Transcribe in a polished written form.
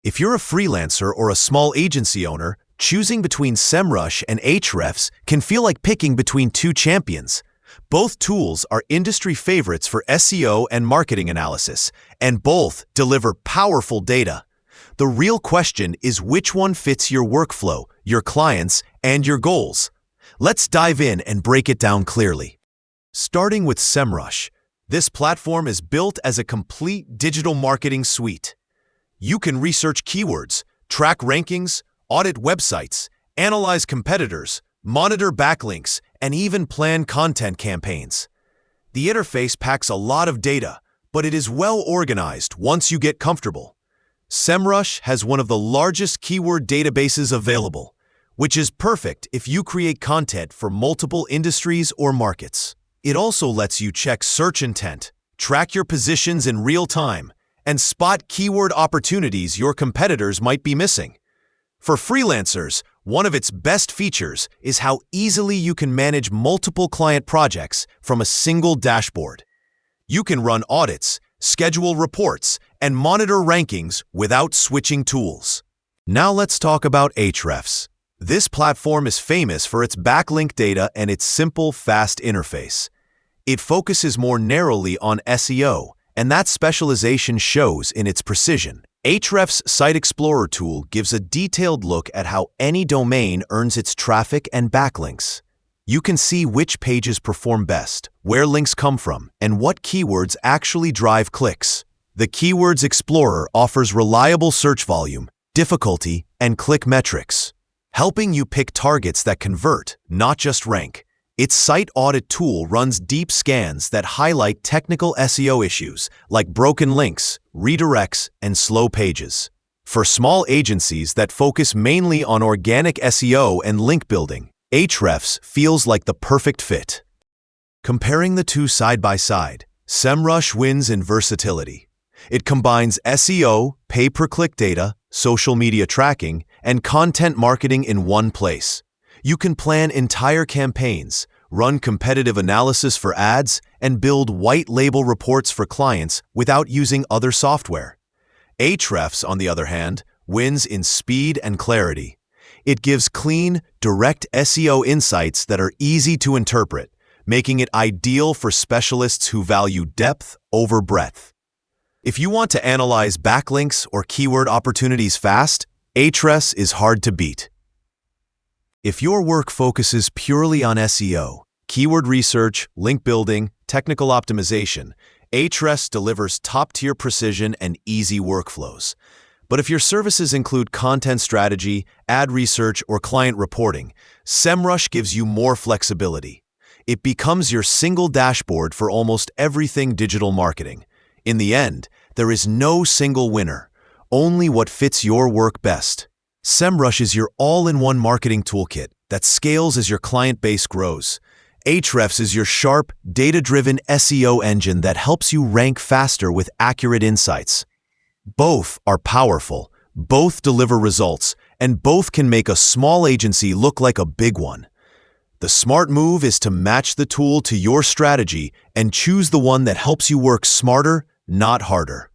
If you're a freelancer or a small agency owner, choosing between SEMrush and Ahrefs can feel like picking between two champions. Both tools are industry favorites for SEO and marketing analysis, and both deliver powerful data. The real question is which one fits your workflow, your clients, and your goals. Let's dive in and break it down clearly. Starting with SEMrush, this platform is built as a complete digital marketing suite. You can research keywords, track rankings, audit websites, analyze competitors, monitor backlinks, and even plan content campaigns. The interface packs a lot of data, but it is well organized once you get comfortable. SEMrush has one of the largest keyword databases available, which is perfect if you create content for multiple industries or markets. It also lets you check search intent, track your positions in real time, and spot keyword opportunities your competitors might be missing. For freelancers, one of its best features is how easily you can manage multiple client projects from a single dashboard. You can run audits, schedule reports, and monitor rankings without switching tools. Now let's talk about Ahrefs. This platform is famous for its backlink data and its simple, fast interface. It focuses more narrowly on SEO, and that specialization shows in its precision. Ahrefs' Site Explorer tool gives a detailed look at how any domain earns its traffic and backlinks. You can see which pages perform best, where links come from, and what keywords actually drive clicks. The Keywords Explorer offers reliable search volume, difficulty, and click metrics, helping you pick targets that convert, not just rank. Its site audit tool runs deep scans that highlight technical SEO issues like broken links, redirects, and slow pages. For small agencies that focus mainly on organic SEO and link building, Ahrefs feels like the perfect fit. Comparing the two side by side, SEMrush wins in versatility. It combines SEO, pay-per-click data, social media tracking, and content marketing in one place. You can plan entire campaigns, run competitive analysis for ads, and build white-label reports for clients without using other software. Ahrefs, on the other hand, wins in speed and clarity. It gives clean, direct SEO insights that are easy to interpret, making it ideal for specialists who value depth over breadth. If you want to analyze backlinks or keyword opportunities fast, Ahrefs is hard to beat. If your work focuses purely on SEO, keyword research, link building, technical optimization, Ahrefs delivers top-tier precision and easy workflows. But if your services include content strategy, ad research, or client reporting, SEMrush gives you more flexibility. It becomes your single dashboard for almost everything digital marketing. In the end, there is no single winner, only what fits your work best. SEMrush is your all-in-one marketing toolkit that scales as your client base grows. Ahrefs is your sharp, data-driven SEO engine that helps you rank faster with accurate insights. Both are powerful, both deliver results, and both can make a small agency look like a big one. The smart move is to match the tool to your strategy and choose the one that helps you work smarter, not harder.